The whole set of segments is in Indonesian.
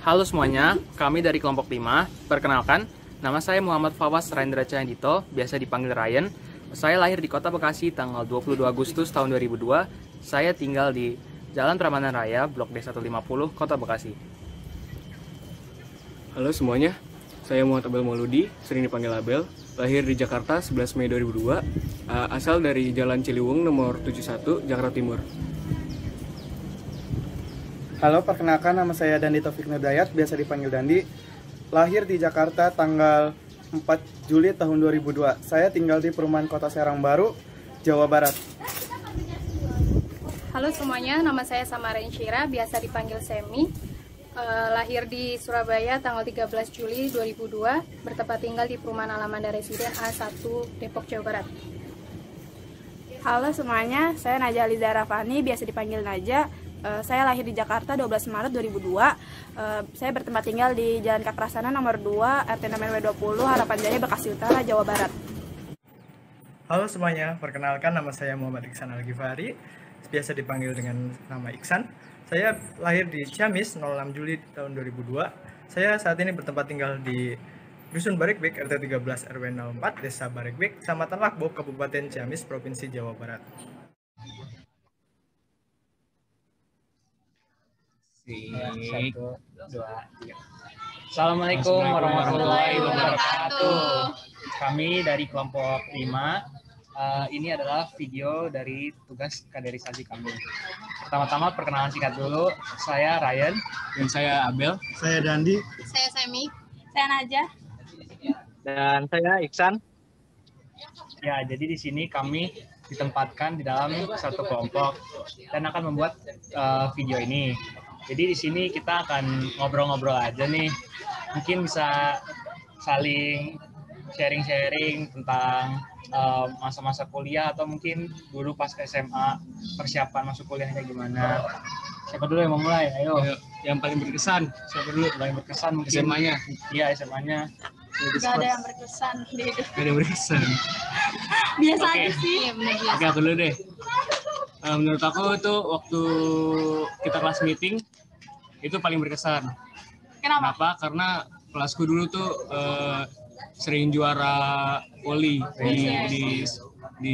Halo semuanya, kami dari kelompok 5. Perkenalkan, nama saya Muhammad Fawaz Rendra Candito, biasa dipanggil Ryan. Saya lahir di Kota Bekasi tanggal 22 Agustus tahun 2002. Saya tinggal di Jalan Prambanan Raya, Blok D150, Kota Bekasi. Halo semuanya, saya Muhammad Abel Mauludi, sering dipanggil Abel, lahir di Jakarta 11 Mei 2002, asal dari Jalan Ciliwung nomor 71, Jakarta Timur. Halo, perkenalkan nama saya Dandi Taufik Nurdayat, biasa dipanggil Dandi. Lahir di Jakarta tanggal 4 Juli tahun 2002. Saya tinggal di perumahan Kota Serang Baru, Jawa Barat. Halo semuanya, nama saya Samaren Syira, biasa dipanggil Semi. Lahir di Surabaya tanggal 13 Juli 2002, bertempat tinggal di perumahan Alamanda Residen A1, Depok, Jawa Barat. Halo semuanya, saya Naja Aliza Rafani, biasa dipanggil Naja. Saya lahir di Jakarta 12 Maret 2002. Saya bertempat tinggal di Jalan Kakrasana nomor 2, RT RW 20, Harapan Jaya, Bekasi Utara, Jawa Barat. Halo semuanya, perkenalkan nama saya Muhammad Iksan Al-Ghifari, biasa dipanggil dengan nama Iksan. Saya lahir di Ciamis 06 Juli tahun 2002. Saya saat ini bertempat tinggal di Dusun Barekbek, RT 13 RW 04, Desa Barekbek, Kecamatan Lakbo, Kabupaten Ciamis, Provinsi Jawa Barat. Assalamualaikum warahmatullahi wabarakatuh. Kami dari kelompok 5. Ini adalah video dari tugas kaderisasi kami. Pertama-tama perkenalan singkat dulu. Saya Ryan. Dan saya Abel. Saya Dandi. Saya Semi. Saya Naja. Dan saya Iksan. Ya, jadi di sini kami ditempatkan di dalam satu kelompok dan akan membuat video ini. Jadi di sini kita akan ngobrol-ngobrol aja nih. Mungkin bisa saling sharing-sharing tentang masa-masa kuliah atau mungkin dulu pas SMA persiapan masuk kuliahnya gimana. Siapa dulu yang mau mulai? Ayo. Yang paling berkesan, siapa dulu? Paling berkesan mungkin SMA-nya. Iya, SMA-nya. Gak ada yang berkesan di hidup. Gak ada yang berkesan. Biasa Oke. aja sih. Oke, aku dulu deh. Menurut aku itu waktu kita kelas meeting itu paling berkesan. Kenapa? Karena kelasku dulu tuh sering juara voli di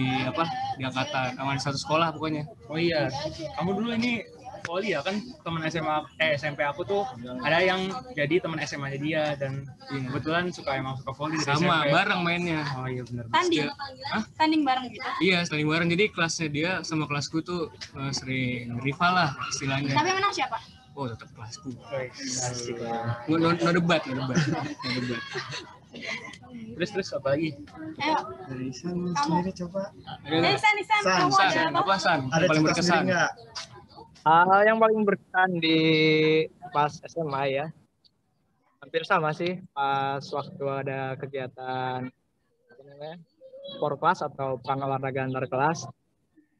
angkatan sama di satu sekolah pokoknya. Oh iya, kamu dulu ini voli ya kan, teman SMP aku tuh ada yang jadi teman SMA-nya dia dan kebetulan emang suka voli dari Sama SMP. bareng mainnya. Oh iya benar. Tanding. Hah? Tanding bareng gitu. Iya, saling bareng. Jadi kelasnya dia sama kelasku tuh sering rival lah istilahnya. Tapi menang siapa? Oh, tetap kelasku. Asik. No debat. Terus apa lagi? Ayo. Dari San sendiri coba. San. Kamu ada San, apa? apa San? Ada Yang paling cerita berkesan. sendiri nggak? Hal yang paling berkesan di pas SMA ya, hampir sama sih. Pas waktu ada kegiatan apa namanya, Porklas atau olahraga antar kelas.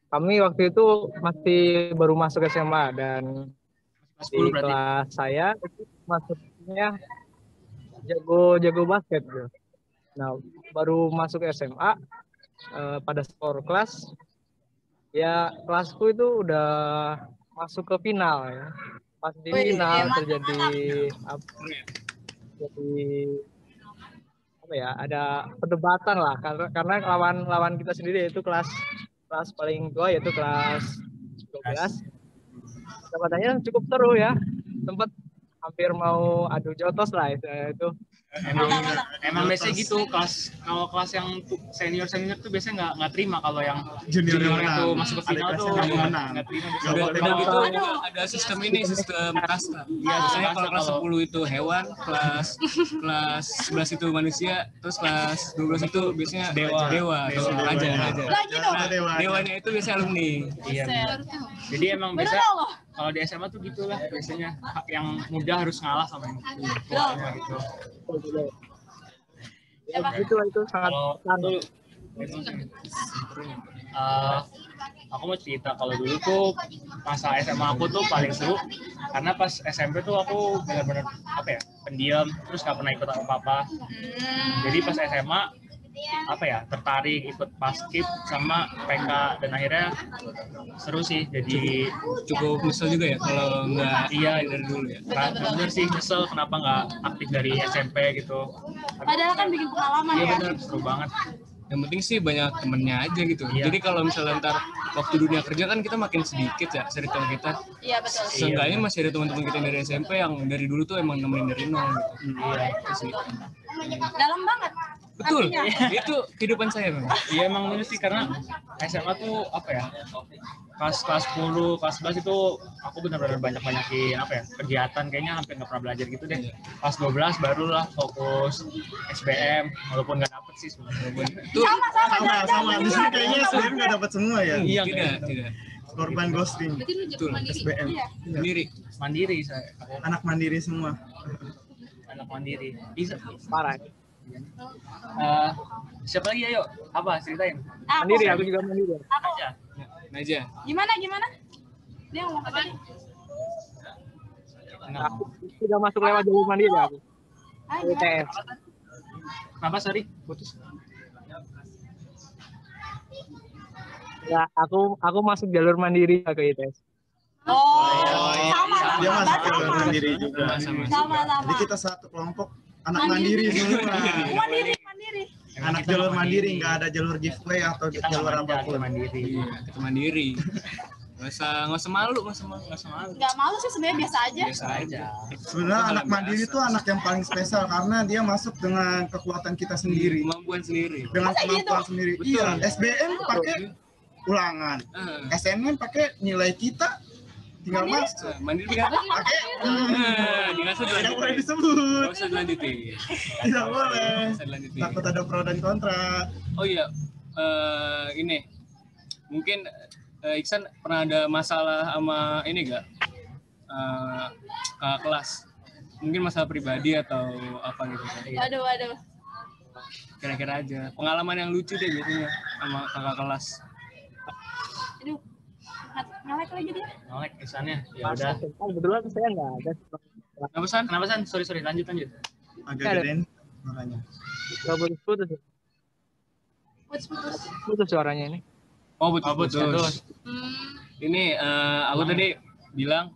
Kami waktu itu masih baru masuk SMA dan Kelas di 10 berarti. kelas saya itu masuknya jago basket gitu. Nah, baru masuk SMA pada skor kelas ya, kelasku itu udah masuk ke final ya. Pas di final terjadi ada perdebatan lah karena lawan kita sendiri yaitu kelas paling tua yaitu kelas 12. Perdebatannya cukup seru ya. Sempat hampir mau adu jotos lah itu. Emang biasanya gitu, kalau kelas yang senior tuh biasanya nggak terima kalau yang Junior itu menang. masuk ke final Ada tuh kelasnya yang menang. nggak terima. Udah gitu ada sistem kasta. Iya, Biasanya kasta kalau kelas kalau- 10 itu hewan, kelas 11 itu manusia, terus kelas 12 itu biasanya dewa atau raja. Nah, dewanya itu biasanya alumni. Iya benar. Jadi emang biasa kalau di SMA tuh gitulah biasanya, yang muda harus ngalah sama yang tuanya gitu. Ya, itu sangat Kalau sangat aku mau cerita kalau dulu tuh masa SMA aku tuh paling seru karena pas SMP tuh aku benar-benar pendiam, terus nggak pernah ikut apa-apa. Jadi pas SMA apa ya, tertarik ikut paskib sama PK, dan akhirnya seru sih. Jadi Cukup nyesel juga ya kalau nggak iya dari dulu ya. bener sih, nyesel kenapa nggak aktif dari SMP gitu. Padahal kan bikin pengalaman Iya ya. bener, seru banget. Yang penting sih banyak temennya aja gitu. Iya. Jadi kalau misalnya ntar waktu dunia kerja kan kita makin sedikit ya circle kita. Iya betul. Seenggaknya masih ada teman-teman kita yang dari SMP yang dari dulu tuh emang nemenin dari nol gitu. Iya. Itu sih. Dalam banget. Betul. Artinya. Itu kehidupan saya memang. Iya emang bener sih, karena SMA tuh apa ya, kelas 10, kelas 11 itu aku benar-benar banyakin apa ya, kegiatan, kayaknya hampir nggak pernah belajar gitu deh. Kelas 12 barulah fokus SBM, walaupun nggak dapet sih sebenarnya. Itu Sama. Di sini kayaknya SBM nggak dapat semua ya. Iya, tidak. Korban ghosting. Betul. SBM. Sendiri. mandiri saya, Anak mandiri semua. anak mandiri. Bisa. Parah. Siapa lagi, ayo? Apa ceritain? Mandiri, aku juga mandiri. Aja. Naja. Gimana? Dia ngomong apa tadi? Aku sudah masuk lewat jalur mandiri aku. UTS. Kenapa, sorry? Putus. Ya, aku masuk jalur mandiri ke ITS. Oh, iya. sama. Dia masuk Sama. jalur mandiri juga. Sama. Jadi kita satu kelompok anak mandiri semua. Mandiri. Anak jalur mandiri, nggak ada jalur giveaway atau Kita nggak jalur manja, kita apapun. mandiri. Iya, kita mandiri. Nggak usah malu, nggak usah malu. Gak malu sih sebenarnya, biasa aja. Biasa aja. Sebenarnya anak mandiri itu anak yang paling spesial karena dia masuk dengan kekuatan kita sendiri, Kemampuan sendiri. dengan Masa kemampuan gitu? sendiri. Betul. Iya, SBM pakai ulangan, Ah, SNM pakai nilai kita, tinggal masuk. mandiri kan? Pakai Dikasih tidak boleh dilanjutin. disebut, Nggak usah dilanjutin. tidak boleh. Nggak usah dilanjutin. Takut ada pro dan kontra. Oh iya, ini mungkin Iksan pernah ada masalah sama ini gak? Kakak kelas? Mungkin masalah pribadi atau apa gitu? Waduh. Kira-kira aja. Pengalaman yang lucu deh biasanya sama kakak kelas. Aduh. Ngelek lagi dia. Nolek kesannya. Ya udah. Kebetulan saya nggak ada. Kenapa San? Kenapa, San? Sorry, lanjut. Agak Ada. gedein makanya. Nggak putus. Putus. Putus suaranya ini. Oh putus. Ini aku tadi bilang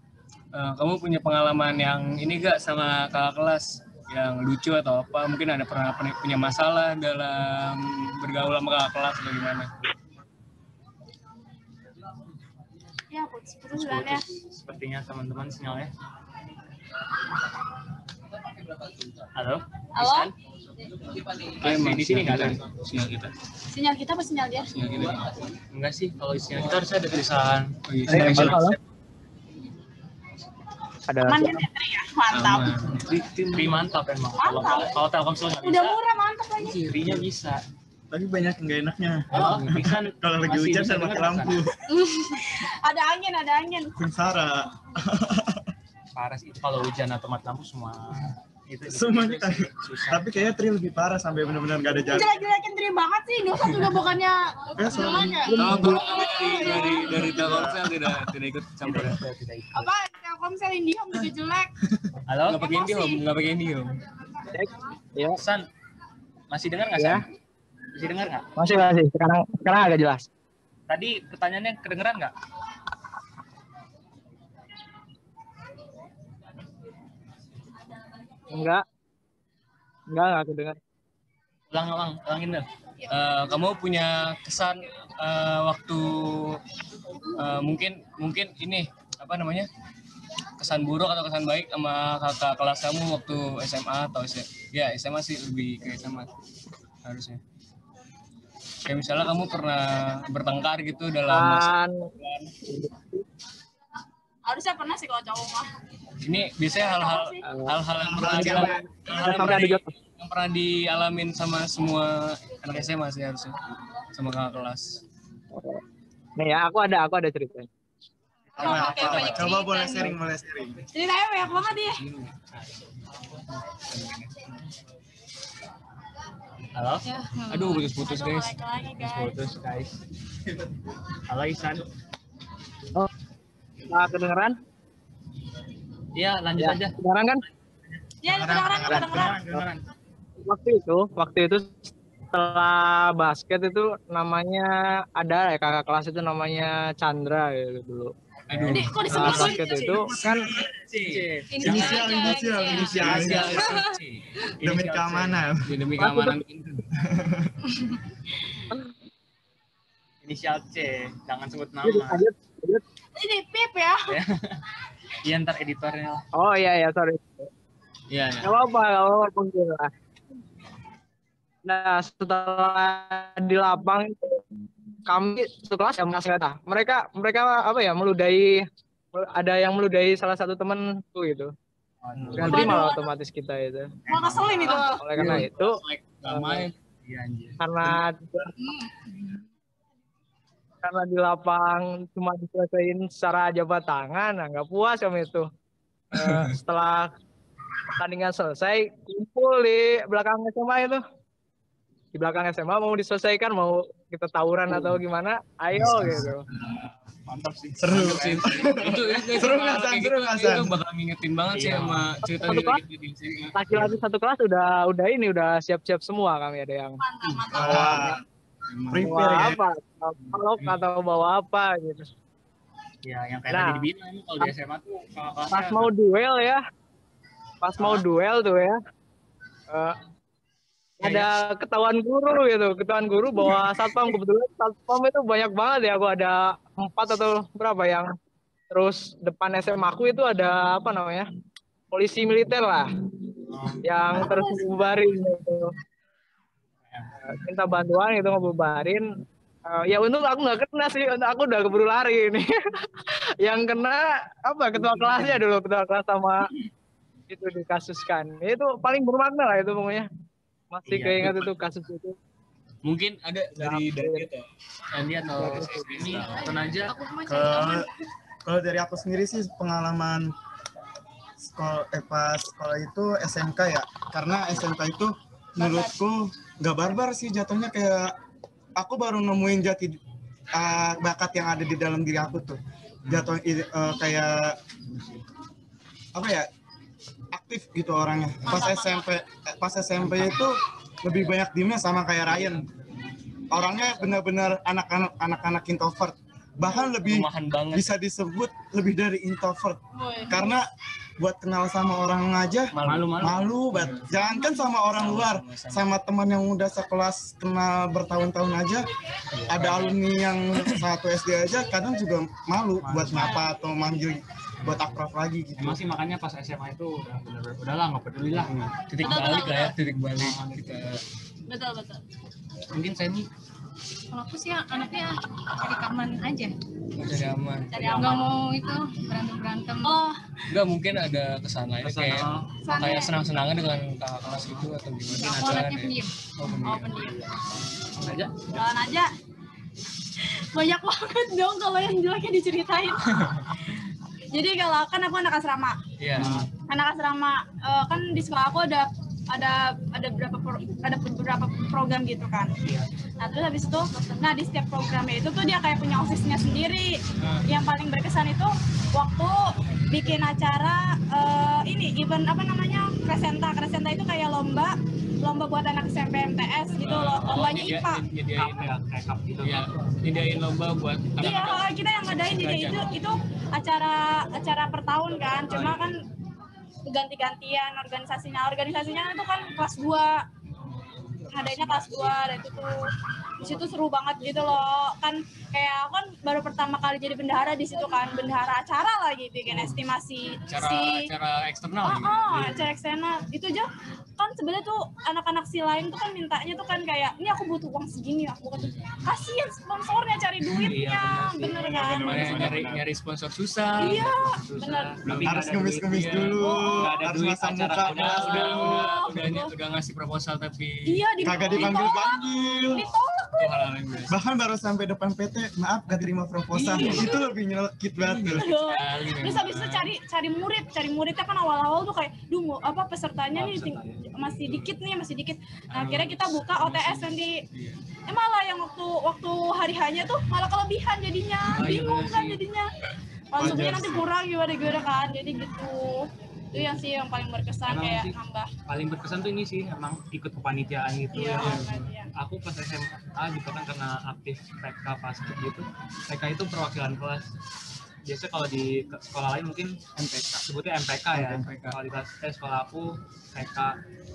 kamu punya pengalaman yang ini gak sama kakak kelas yang lucu atau apa? Mungkin ada pernah punya masalah dalam bergaul sama kakak kelas atau gimana? Ya putus ya. Sepertinya teman-teman sinyalnya. Halo? Halo? Isan? Di sini nggak ada. Sinyal kita. Sinyal kita apa sinyal dia? Sinyal kita. Enggak sih, kalau sinyal kita harusnya ada tulisan. Oh, iya, Halo. Ada. Mandiri ya. Mantap. Free mantap emang. Kalau Telkomsel nggak Udah bisa, murah, mantap lagi. free-nya bisa. Tapi banyak yang nggak enaknya. Oh, Isan Kalau lagi masih hujan bisa dan pakai dengar, lampu, Ada angin. sengsara. Parah sih, kalau hujan atau mati lampu semua itu Semuanya. susah. Tapi kayaknya Tri lebih parah sampai benar-benar nggak ada jalan. Jelek-jelekin Tri banget sih. Dosa juga bukannya Ya, soalnya jelek ya. Oh, dari Telkomsel tidak ikut campur ya? Apa? Telkomsel Indihome juga jelek. Halo? Nggak pakai Indihome, nggak pakai Indihome. Cek. Ya. San, masih dengar nggak, Ya. San? Masih dengar nggak? Masih. Sekarang agak jelas. Tadi pertanyaannya kedengeran nggak? Enggak kedengar. Ulangin deh. Kamu punya kesan waktu mungkin ini apa namanya, kesan buruk atau kesan baik sama kakak kelas kamu waktu SMA atau SMA sih, lebih ke SMA harusnya. Kayak misalnya kamu pernah bertengkar gitu dalam masa Harusnya pernah sih kalau cowok mah. ini, biasanya hal-hal yang pernah dialamin sama semua anak SMA sih harusnya, sama kakak kelas. Nih ya, aku ada ceritanya. Coba boleh sharing. Ceritanya banyak banget dia. Halo? Aduh, putus guys. Ngelek lagi guys. Putus, guys. Halo, Isan. Oh, nggak kedengeran? Iya, lanjut aja. Kedengeran kan? Ya, kedengeran. Kedengeran. Waktu itu setelah basket itu namanya ada ya kakak kelas itu namanya Chandra gitu dulu. Jadi kok Setelah disebut basket itu kan inisial. Demi keamanan. Demi keamanan. Inisial C, jangan sebut nama. Ini pip ya. Iya ntar editornya lah. oh iya sorry. Iya. Gak apa-apa mungkin lah. Nah setelah di lapang kami sekelas ya Mas Gata. Mereka apa ya ada yang meludahi salah satu temanku gitu. Ganti malah otomatis kita itu. Mau keselin itu. Oleh karena itu Iya anjir. karena di lapang cuma diselesaikan secara jabat tangan, nah nggak puas kami itu. Setelah pertandingan selesai, kumpul di belakang SMA itu. Di belakang SMA mau diselesaikan, mau kita tawuran atau gimana, ayo gitu. Mantap sih. Seru. Itu Seru nggak, San? Seru nggak, San? Itu bakal ngingetin banget sih sama cerita Satu kelas? di sini. Laki-laki satu kelas udah siap-siap semua kami ada yang Wah, prepare ya. bawa apa, pelok atau bawa apa gitu. Ya, yang kayak Nah, tadi dibilang emang kalau di SMA tuh kakak kelasnya Pas mau duel ya, ada ketahuan guru bawa satpam. Kebetulan satpam itu banyak banget ya, aku ada 4 atau berapa yang terus depan SMA aku itu ada apa namanya polisi militer lah yang terus ngebubarin gitu. Minta bantuan gitu ngebubarin. Ya untung aku nggak kena sih, aku udah keburu lari ini. Yang kena apa ketua kelasnya dulu, ketua kelas sama itu dikasuskan. Itu paling bermakna lah itu pokoknya. Masih Iya, keinget itu kasus itu. Mungkin ada dari Daniel ya. Andi atau ini atau Naja. Kalau dari aku sendiri sih pengalaman pas sekolah itu SMK ya, karena SMK itu menurutku nggak barbar sih jatuhnya, kayak aku baru nemuin jati bakat yang ada di dalam diri aku tuh, jatuh kayak apa ya, aktif gitu orangnya. Pas SMP itu lebih banyak diemnya, sama kayak Ryan, orangnya benar-benar anak-anak introvert, bahkan lebih bisa disebut lebih dari introvert, karena buat kenal sama orang aja malu banget. Jangankan sama orang luar, sama teman yang udah sekelas kenal bertahun-tahun aja, ada alumni yang satu SD aja kadang juga malu buat nyapa atau manggil buat akrab lagi gitu. Emang sih makanya pas SMA itu udahlah nggak peduli lah. Titik balik lah ya, titik balik kita. Betul. Mungkin saya nih Kalau aku sih anaknya cari aman aja. Cari aman. Nggak mau itu berantem. Enggak, mungkin ada kesan lain kayak senang-senangan dengan kakak kelas gitu atau gimana? Aku anaknya pendiam. Pendiam. Jalan aja. Banyak banget dong kalau yang jeleknya diceritain. Jadi kalau kan aku anak asrama. Iya. Anak asrama kan di sekolah aku ada beberapa program gitu kan. Nah terus habis itu, di setiap programnya itu tuh dia kayak punya OSIS-nya sendiri. Yang paling berkesan itu waktu bikin acara event apa namanya, Kresenta itu kayak lomba buat anak SMP MTS gitu loh, lombanya IPA. Nyediain lomba buat anak-anak. Iya, kita yang ngadain. Jadi itu acara per tahun kan, cuma kan ganti-gantian organisasinya itu kan kelas 2, ngadainnya kelas 2, dan itu tuh di situ seru banget gitu loh kan, kayak kan baru pertama kali jadi bendahara di situ kan, bendahara acara lagi bikin estimasi acara eksternal acara eksternal itu aja kan. Sebenarnya tuh anak-anak si lain tuh kan mintanya tuh kan kayak, ini aku butuh uang segini, aku butuh, kasihan sponsornya cari duitnya. Bener kan, nyari sponsor susah. iya bener. Harus ngemis-ngemis dulu, harus masang muka. Udah ngasih proposal tapi Iya, Kagak dipanggil-panggil. Ditolak itu hal yang biasa. Bahkan baru sampai depan PT, maaf gak terima proposal. Itu lebih nyelekit banget tuh. Terus habis itu cari muridnya kan awal-awal tuh kayak, duh apa pesertanya nih masih dikit. Nah akhirnya kita buka OTS nanti. Malah yang waktu hari hanya tuh malah kelebihan jadinya, bingung kan jadinya. Konsumsinya nanti kurang gimana kan, jadi gitu. Itu yang sih yang paling berkesan, Emang kayak sih. nambah. Paling berkesan tuh ini sih emang ikut kepanitiaan gitu Iya, ya. iya. Aku pas SMA gitu kan karena aktif PK Paskib gitu. PK itu perwakilan kelas. Biasa kalau di sekolah lain mungkin MPK, sebutnya MPK ya. Kalau di kelas sekolah aku PK.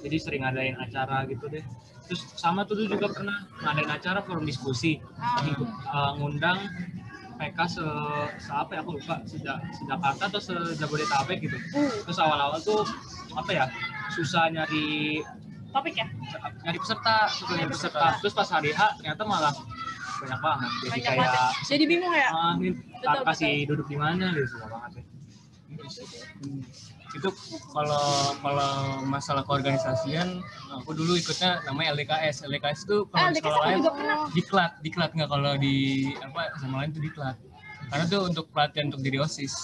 Jadi sering ngadain acara gitu deh. Terus sama tuh dulu juga pernah ngadain acara forum diskusi. Ngundang PK apa ya aku lupa, Jakarta atau Jabodetabek gitu. Terus awal-awal tuh apa ya, susah nyari Topik ya? susah nyari peserta. Terus pas hari H ternyata malah banyak banget. Jadi Banyak kayak banget. Jadi bingung ya? ini Betul, kasih duduk di mana gitu, susah banget ya. Itu kalau masalah keorganisasian, aku dulu ikutnya namanya LDKS. LDKS itu kalau di LDKS sekolah aku lain juga pernah. diklat nggak, kalau di apa sama lain itu diklat. Karena tuh untuk pelatihan untuk jadi OSIS.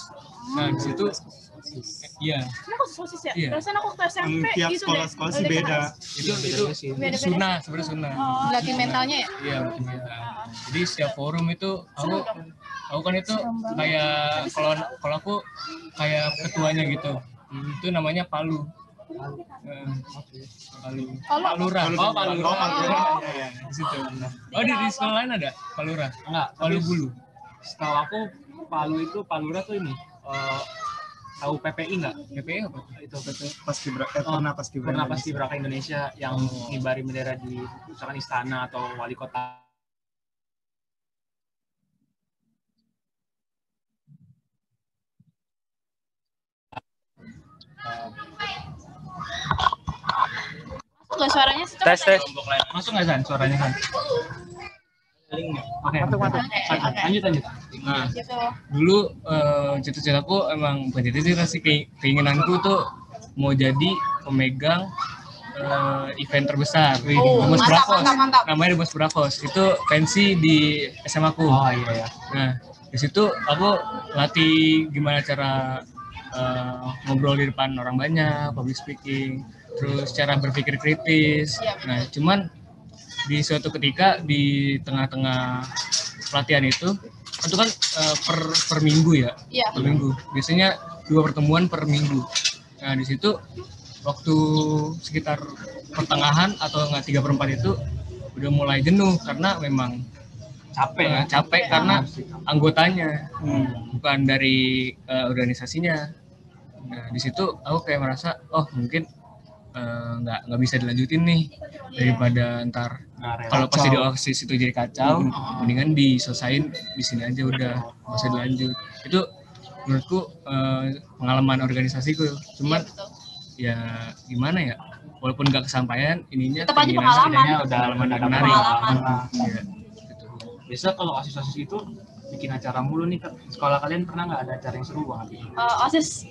Nah di situ iya. Ini kok sosis ya? Iya. Perasaan aku waktu SMP Tiap gitu sekolah-sekolah deh. sih LDKS. beda. Itu Beda-beda sunnah, sebenarnya sunnah. Latih mentalnya ya? Iya, betul mental. Jadi setiap forum itu aku kan itu kayak kalau aku kayak ketuanya gitu. Itu namanya Palu. Palura. Oh, Palura. Iya. Di situ. Oh, di sekolah lain ada Palura? Enggak, Palu Bulu. Setahu aku Palura tuh ini tahu PPI enggak? PPI apa? Itu PPI Pernah Paskibraka Indonesia yang ngibari bendera di misalkan istana atau wali kota. Masuk nggak suaranya sih? Coba Tes. tanya. Masuk nggak San suaranya San? Oke. Lanjut. Nah, Gitu. dulu cita-citaku emang bukan cita-cita sih, keinginanku tuh mau jadi pemegang event terbesar. Bos Bravos. mantap. Namanya Bos Bravos. Itu pensi di SMA aku. Oh iya ya. Nah, di situ aku latih gimana cara ngobrol di depan orang banyak, public speaking, terus cara berpikir kritis. Nah, cuman di suatu ketika di tengah-tengah pelatihan itu kan per minggu ya. Iya. Per minggu. Biasanya 2 pertemuan per minggu. Nah, di situ waktu sekitar pertengahan atau enggak 3/4 itu udah mulai jenuh karena memang capek karena anggotanya, bukan dari organisasinya. Nah, di situ aku kayak merasa mungkin nggak bisa dilanjutin nih, daripada ntar kalau pas di OSIS itu jadi kacau, mendingan diselesain di sini aja udah, nggak usah dilanjut. Itu menurutku pengalaman organisasiku, cuman ya gimana ya, walaupun nggak kesampaian ininya, Tetap aja pengalaman. udah menarik. Ya, gitu. Biasa kalau OSIS itu bikin acara mulu nih, sekolah kalian pernah nggak ada acara yang seru banget? OSIS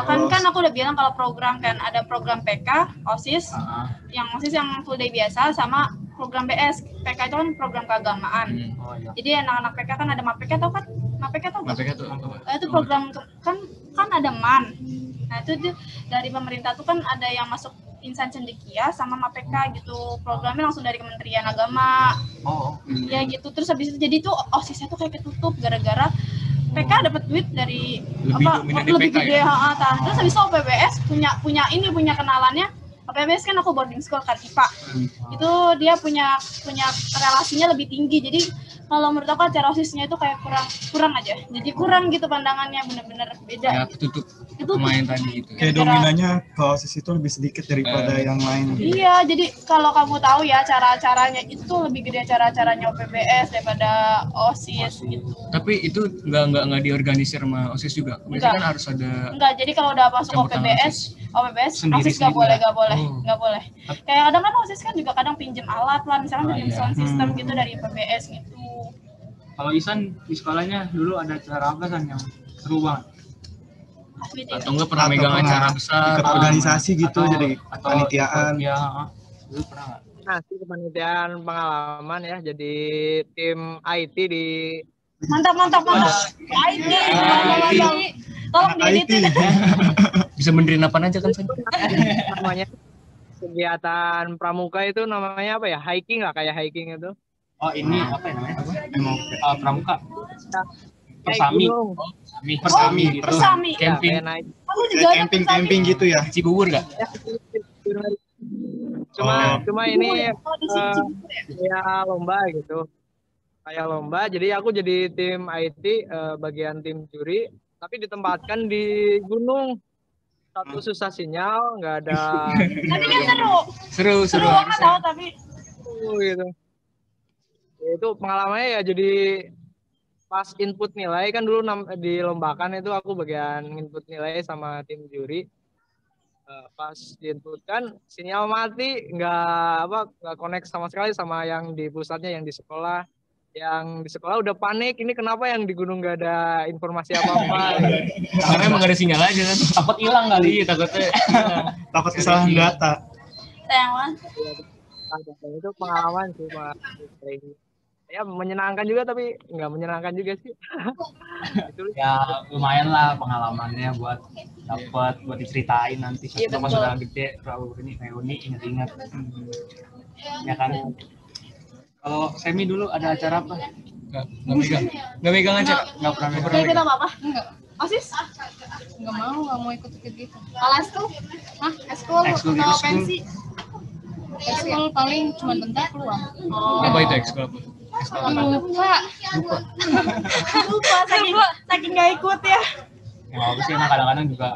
kan aku udah bilang kalau program kan ada program PK, OSIS, yang OSIS yang full day biasa, sama program BS. PK itu kan program keagamaan. Jadi anak-anak PK kan ada MAPK, tau kan? MAPK tau nggak? MAPK tuh Itu program kan ada MAN. Nah itu dari pemerintah tuh kan ada yang masuk insan cendekia sama MAPK gitu, programnya langsung dari Kementerian Agama. Ya gitu, terus habis itu jadi tuh OSIS-nya tuh kayak ketutup gara-gara PK dapat duit dari lebih gede ya? Terus habis itu OPBS punya kenalannya. OPBS kan aku boarding school kan IPA. Itu dia punya relasinya lebih tinggi. Jadi kalau menurut aku acara OSIS-nya itu kayak kurang aja. Jadi kurang gitu pandangannya, bener-bener beda. Ya ketutup pemain tadi gitu. Kayak dominannya kalau OSIS itu lebih sedikit daripada yang lain. Iya, jadi kalau kamu tahu ya acara-acaranya itu tuh lebih gede acara-acaranya OPBS daripada OSIS gitu. Tapi itu nggak diorganisir sama OSIS juga. Biasanya kan harus ada. Enggak, jadi kalau udah masuk OPBS OSIS nggak boleh. Kayak kadang kan OSIS kan juga kadang pinjem alat lah, misalnya pinjem sound system gitu dari OPBS gitu. Kalau Isan di sekolahnya dulu ada acara apa San yang seru banget? Atau enggak pernah megang acara besar? Ikut organisasi gitu, jadi panitiaan. Dulu pernah nggak? Nah, sih kepanitiaan pengalaman ya, jadi tim IT di Mantap. IT. Tolong diedit. Bisa benerin apa aja kan San? namanya kegiatan pramuka itu namanya apa ya? Hiking lah, kayak hiking itu. Oh ini apa ya namanya? Pramuka. Persami. Persami gitu. Persami. Camping. Ya, naik. Aku juga Kayak ada camping-camping gitu ya. Cibubur nggak? Cuma ini kalau di sini Cibubur ya. kayak lomba gitu. Kayak lomba, jadi aku jadi tim IT, bagian tim juri, tapi ditempatkan di gunung. Satu susah sinyal, nggak ada Tapi kan seru. Seru Seru banget tahu tapi gitu. Ya, itu pengalamannya ya jadi pas input nilai kan dulu dilombakan itu aku bagian input nilai sama tim juri. Pas diinputkan sinyal mati, nggak connect sama sekali sama yang di pusatnya, yang di sekolah. Yang di sekolah udah panik, ini kenapa yang di gunung nggak ada informasi apa-apa. Karena emang gak ada sinyal aja kan. Takut hilang kali. Iya, takutnya. Takut kesalahan data. sayang banget. Itu pengalaman sih Pak. Ya menyenangkan juga tapi nggak menyenangkan juga sih. Ya lumayan lah pengalamannya buat dapat buat diceritain nanti Iya, pas betul. udah gede reuni inget-inget. Ya kan. Kalau Semi dulu ada acara apa? Nggak megang aja. Nggak pernah. Kayak kita apa? Enggak. OSIS? Nggak mau ikut gitu. Kalau eskul? Hah? Eskul Ekskul atau gitu, pensi? Ekskul paling cuma bentar keluar. Oh. Apa itu ekskul apa? Lupa. Lupa saking nggak ikut ya. Ya aku sih emang kadang-kadang juga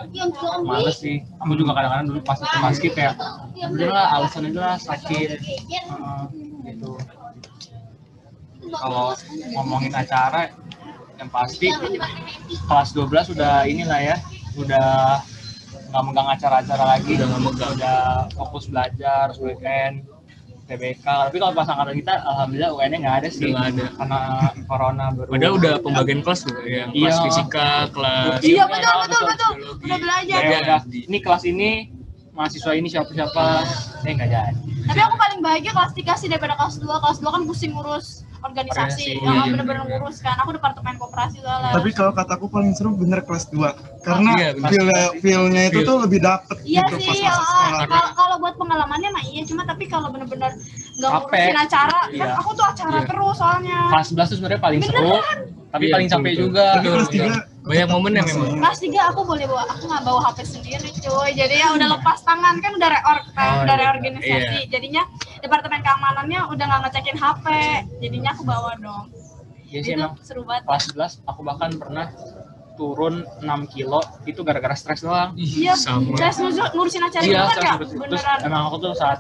males sih. Aku juga kadang-kadang dulu pas ikut basket ya. Udah lah alasan aja lah sakit. Gitu. Kalau ngomongin acara yang pasti kelas 12 udah inilah ya, udah nggak megang acara-acara lagi, udah fokus belajar, weekend, TBK. Tapi kalau pas angkatan kita, alhamdulillah UN-nya nggak ada sih, Nggak ada. karena corona baru. Padahal udah pembagian kelas tuh, ya. Kelas Iya. fisika, kelas Iya betul. biologi. Udah belajar. Ya udah, ini kelas ini mahasiswa ini siapa-siapa, nggak jadi. Tapi aku paling bahagia kelas 3 sih daripada kelas 2. Kelas 2 kan pusing ngurus organisasi. Organisasi, Yang iya. bener-bener ngurus kan. Aku departemen koperasi soalnya. Tapi kalau kataku paling seru bener kelas 2. Karena Iya, bener. feel-nya itu tuh lebih dapet Iya gitu sih, pas masuk sekolah. kalau buat pengalamannya mah iya, cuma tapi kalau bener-bener nggak Capek. ngurusin acara, kan Iya. aku tuh acara terus soalnya. Kelas 11 tuh sebenarnya paling seru, tapi Iya, paling capek betul. juga. Tapi kelas 3 Banyak momen yang memang. Kelas 3 aku boleh bawa, aku nggak bawa HP sendiri cuy, jadi ya udah lepas tangan kan udah udah iya. reorganisasi, jadinya departemen keamanannya udah nggak ngecekin HP, jadinya aku bawa dong. Iya sih Itu emang. seru banget. Kelas 11 aku bahkan pernah turun 6 kilo itu gara-gara stres doang. Iya, sama. saya ngurusin acara itu Iya, kan ya, terus beneran. emang aku tuh saat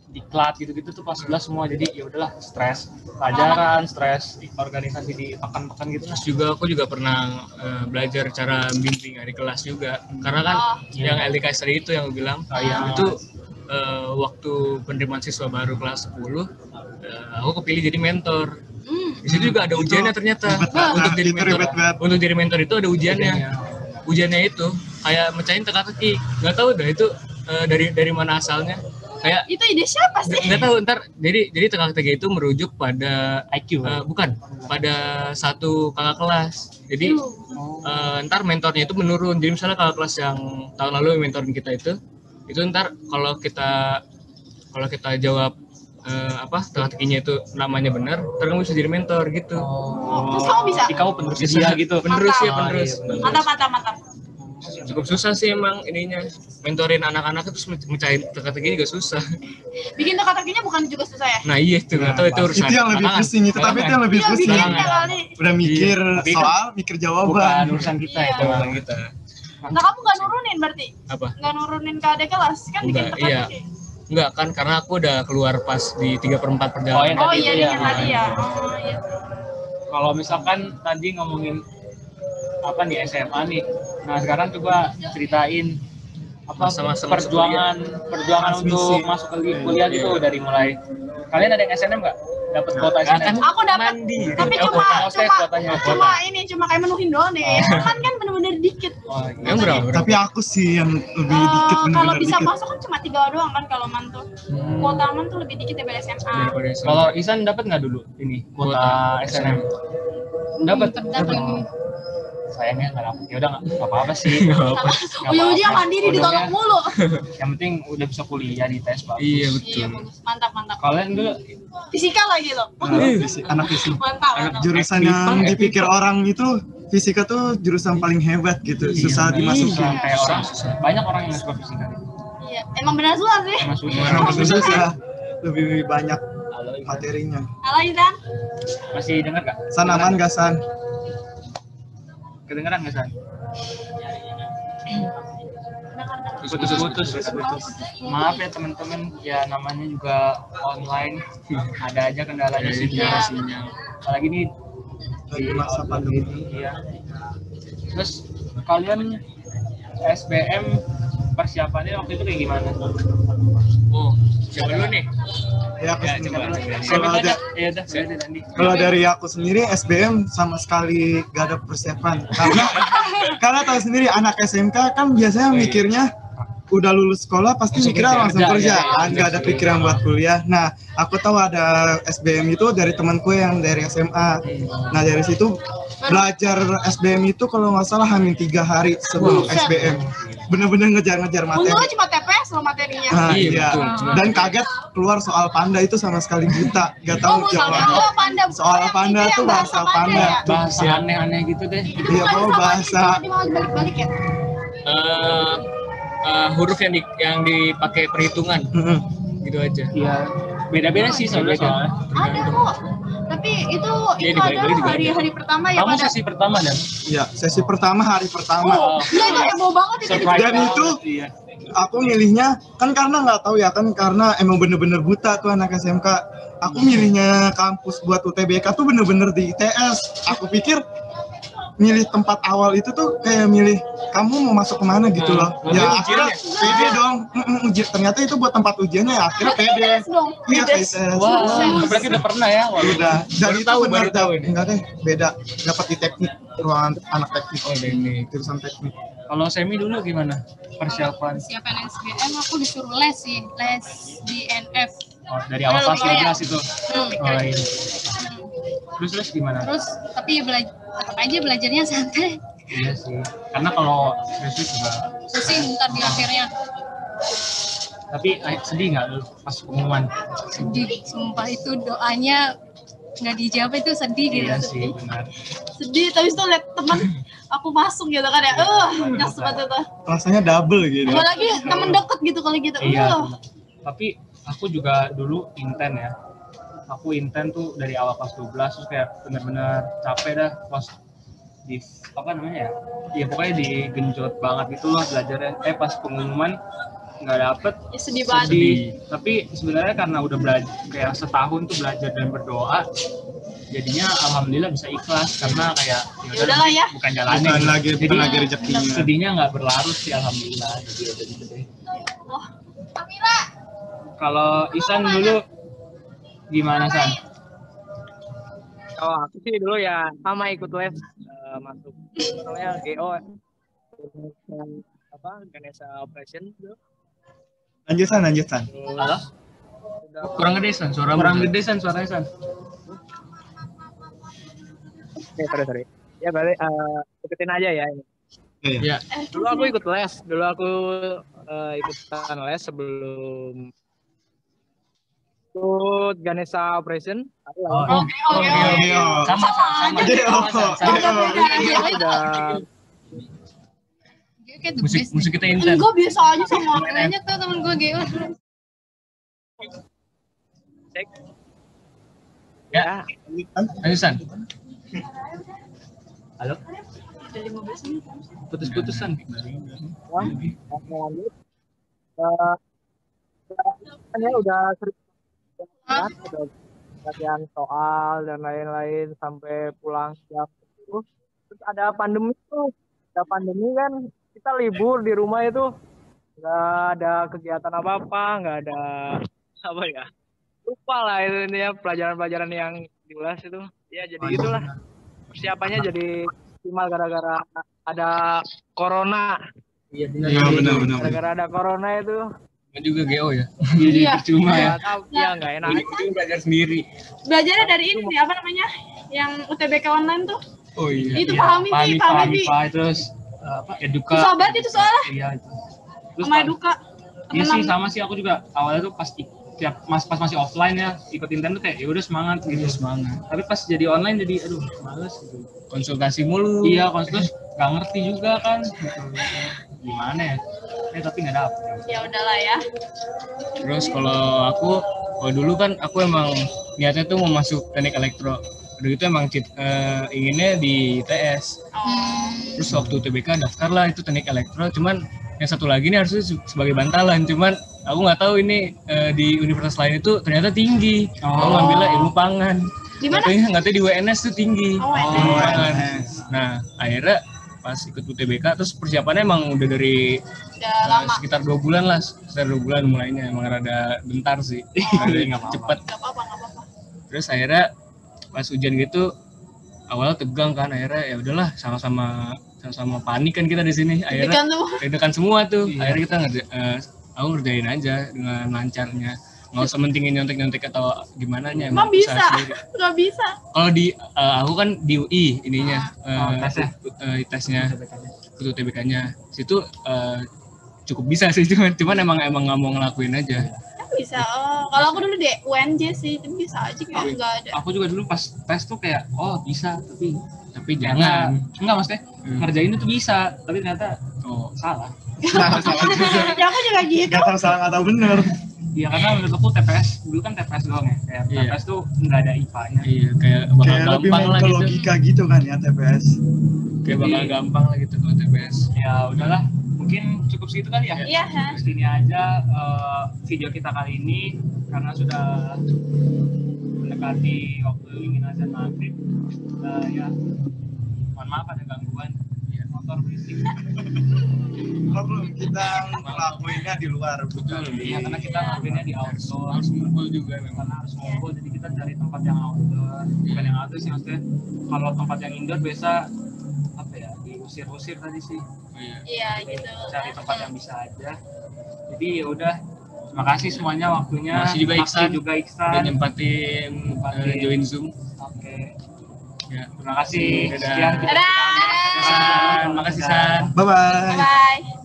diklat gitu-gitu tuh pas 11 semua, jadi ya udahlah stres pelajaran, stres organisasi di pekan-pekan gitu. Terus juga aku juga pernah belajar cara bimbing adik kelas juga. Karena kan yang LDKS tadi itu yang aku bilang, itu waktu penerimaan siswa baru kelas 10, aku kepilih jadi mentor. Di situ juga ada ujiannya ternyata. Untuk jadi Itu mentor. ribet banget. Untuk jadi mentor itu ada ujiannya. Ujiannya itu kayak mecahin teka-teki. Nggak tahu dah itu dari mana asalnya. Kayak Itu ide siapa sih? nggak tahu ntar jadi teka-teki itu merujuk pada IQ. bukan pada satu kakak kelas. Jadi ntar mentornya itu menurun. Jadi misalnya kakak kelas yang tahun lalu mentorin kita itu ntar kalau kita jawab teka-tekinya itu namanya benar, ntar kamu bisa jadi mentor gitu. Terus kamu bisa? Jadi kamu penerus dia gitu. Penerus ya Mantap. penerus. Mantap. Cukup susah sih emang ininya, mentorin anak-anak terus mecahin teka-teki juga susah. Bikin teka-tekinya bukan juga susah ya? Nah iya itu nggak tahu itu urusan. Itu yang lebih belakangan. pusing itu, tapi itu yang lebih Iya, pusing. bikinnya kali. Udah mikir Tapi kan soal, mikir Bukan jawaban. urusan kita Iya. itu. Bukan kita. Nah, kamu nggak nurunin berarti? Apa? Nggak nurunin ke adik kelas? Kan bikin Enggak, iya. teka-teki. Enggak kan karena aku udah keluar pas di 3/4 perjalanan. yang Oh tadi iya, itu dia ya. tadi ya. Oh iya. Kalau misalkan tadi ngomongin apa nih SMA nih, nah sekarang coba ceritain apa Masa-masa perjuangan untuk Transmisi. masuk ke kuliah gitu, dari mulai kalian ada yang SNM nggak? Dapat kuota SNM? Aku dapat, tapi cuma kayak menuhin doang deh. Kan bener-bener dikit. Oh, iya. Yang berapa? Tapi aku sih yang lebih dikit, Kalau bener-bener bisa dikit. masuk kan cuma 3 doang kan kalau man tuh. Kuota man tuh lebih dikit daripada SMA. Daripada SMA. Kalau Isan dapat nggak dulu ini kuota SNM? Dapat. Sayangnya nggak dapat. Ya udah nggak apa-apa sih. Nggak apa-apa. Ujung-ujungnya mandiri ditolak mulu. Yang penting udah bisa kuliah di tes bagus. Iya Iya betul. bagus, mantap. Kalian dulu Fisika lagi loh. Anak fisik. Mantap. Jurusan yang dipikir orang itu fisika tuh jurusan paling hebat gitu, susah dimasukin. Kayak orang banyak orang yang suka fisika. Iya, emang benar susah sih. Emang susah, lebih banyak materinya. Halo Intan. Masih dengar gak? San aman gak San? Kedengeran gak San? Putus. Maaf ya teman-teman, ya namanya juga online, ada aja kendalanya sinyal. Apalagi ini Di masa pandemi. Iya. Terus kalian SBM persiapannya waktu itu kayak gimana? Oh, siapa dulu nih? Ya, Siapa Andi? Kalau dari aku sendiri SBM sama sekali gak ada persiapan karena tahu sendiri anak SMK kan biasanya mikirnya udah lulus sekolah pasti mikirnya langsung kerja kan, gak ada pikiran buat kuliah. Nah, aku tahu ada SBM itu dari temanku yang dari SMA. Nah, dari situ belajar SBM itu kalau nggak salah hamin 3 hari sebelum SBM. Bener-bener ngejar-ngejar materi. Untungnya cuma TPS loh materinya. Nah, iya. Dan kaget keluar soal panda itu sama sekali buta, gak tahu jawabannya. Soal panda tuh bahasa panda. Bahasa aneh-aneh gitu deh. Iya, kalau bahasa Balik-balik ya. Huruf yang dipakai perhitungan gitu aja. Iya. Beda-beda sih soalnya. Ada kok. Tapi itu adalah hari-hari pertama ya. Kamu sesi pertama dan? Iya, sesi pertama hari pertama. Gila itu heboh banget itu. Dan itu aku milihnya kan karena nggak tahu ya kan, karena emang bener-bener buta tuh anak SMK. Aku milihnya kampus buat UTBK tuh bener-bener di ITS. Aku pikir milih tempat awal itu tuh kayak milih kamu mau masuk kemana gitu loh. Ya akhirnya pede dong. Ternyata itu buat tempat ujiannya, ya akhirnya pede. Iya, ITS. Wah, berarti udah pernah ya? Udah. Dan itu benar ini. enggak deh, beda. Dapat di teknik, ruangan anak teknik. Jurusan teknik. Kalau Semi dulu gimana persiapan? Persiapan SBM aku disuruh les sih, les di NF. Oh, dari awal kelas 12 itu. Oh, iya. Terus gimana? Terus tapi tetap aja belajarnya santai. Iya sih. Karena kalau serius juga Susah ntar di akhirnya. Tapi sedih nggak lu pas pengumuman? Sedih, sumpah itu doanya nggak dijawab itu sedih gitu. Iya sih, benar. Sedih, tapi itu liat teman aku masuk gitu kan ya. Nyes banget tuh. Rasanya double gitu. Apalagi temen deket gitu kali gitu. Iya. Tapi aku juga dulu inten ya. Aku inten tuh dari awal kelas 12 terus kayak bener-bener capek dah pas di apa namanya ya? Iya pokoknya digenjot banget gitu loh belajarnya. Pas pengumuman nggak dapet. Ya, sedih banget. Tapi sebenarnya karena udah belajar kayak setahun tuh belajar dan berdoa, jadinya alhamdulillah bisa ikhlas karena kayak yaudahlah ya. Bukan jalannya. Bukan lagi rezekinya. Sedihnya nggak berlarut sih alhamdulillah. Jadi udah gitu deh. Amira. Kalau Isan dulu gimana San? Kalau aku sih dulu ya sama ikut les masuk namanya GO Ganesha Operation dulu. Lanjut San. Halo? Kurang gede San, suaranya San. Oke, sorry. Ya berarti ikutin aja ya ini. Iya. Dulu aku ikut les, ikutan les sebelum ikut Ganesha Operation. Oke. Sama. Musik kita intens. Gue biasa aja sama Banyak tuh temen gue GO. Cek. Ya. Lanjut San. Halo? Putus-putusan. Lanjut. Udah sering latihan soal dan lain-lain sampai pulang siap itu. Terus ada pandemi kan kita libur di rumah itu, nggak ada kegiatan apa-apa, nggak ada apa ya, lupa lah ini ya pelajaran-pelajaran yang diulas itu ya, jadi gitulah persiapannya jadi optimal gara-gara ada corona. Iya benar. Gara-gara ada corona itu Juga GO ya. Jadi percuma ya. ya nggak enak. Itu belajar sendiri. Belajarnya dari ini nih, apa namanya? Yang UTBK online tuh. Oh iya. Itu pahami Terus apa eduka. Susah banget itu soalnya. Iya itu. Terus Sama eduka. Iya sih sama sih aku juga awalnya tuh pas tiap pas masih offline ya ikut intern tuh kayak ya udah semangat gitu. Semangat. Tapi pas jadi online jadi aduh males gitu. Konsultasi mulu. Iya, terus nggak ngerti juga kan. Gimana ya? Tapi nggak dapet. Ya udahlah ya. Terus kalau dulu kan aku emang niatnya tuh mau masuk teknik elektro. Udah gitu emang inginnya di ITS. Terus waktu TBK daftar lah itu teknik elektro, cuman yang satu lagi ini harusnya sebagai bantalan, cuman aku nggak tahu ini di universitas lain itu ternyata tinggi. Aku ngambilnya ilmu pangan. Di mana? Nggak tahu di WNS tuh tinggi. Ilmu pangan. WNS. Nah akhirnya pas ikut UTBK terus persiapannya emang udah dari lama. sekitar 2 bulan lah, sekitar 2 bulan mulainya, emang rada bentar sih, rada cepet. Nggak apa-apa. Terus akhirnya pas ujian gitu awalnya tegang kan, akhirnya ya udahlah sama-sama panik kan kita di sini, akhirnya deg-degan semua tuh. Akhirnya kita aku ngerjain aja dengan lancarnya, nggak usah mentingin nyontek atau gimana nya. Emang bisa? Nggak bisa. Kalau di aku kan di UI ininya tesnya untuk TBK-nya situ cukup bisa sih, cuman emang nggak mau ngelakuin aja. Bisa. Kalau aku dulu di UNJ sih, itu bisa aja kayak nggak ada. Aku juga dulu pas tes tuh kayak bisa tapi jangan. Enggak maksudnya ngerjain itu bisa, tapi ternyata salah. Ya aku juga gitu. Gak tahu salah atau bener. Iya, karena menurut aku TPS dulu kan TPS doang ya, kayak TPS tuh nggak ada IPA-nya. Iya, kayak bakal Kayak lebih gampang main lah ke gitu. logika gitu kan ya TPS. Kayak bakal gampang lah gitu kalau TPS. Ya udahlah, mungkin cukup segitu kali ya. Iya. Segini aja video kita kali ini, karena sudah mendekati waktu ingin azan maghrib. Ya, mohon maaf ada gangguan. Motor berisik. Belum kita ngelakuinnya di luar. Betul. Iya, karena kita ngelakuinnya di outdoor. Harus ngumpul juga memang. Karena harus ngumpul, jadi kita cari tempat yang outdoor. Bukan yang outdoor sih, maksudnya kalau tempat yang indoor biasa diusir-usir tadi sih. Iya gitu. Cari tempat yang bisa aja. Jadi ya udah, terima kasih semuanya waktunya. Makasih juga Iksan. Udah nyempatin join Zoom. Oke. Ya, terima kasih. Dadah. Sekian. Dadah. Terima kasih San. Bye bye. Bye.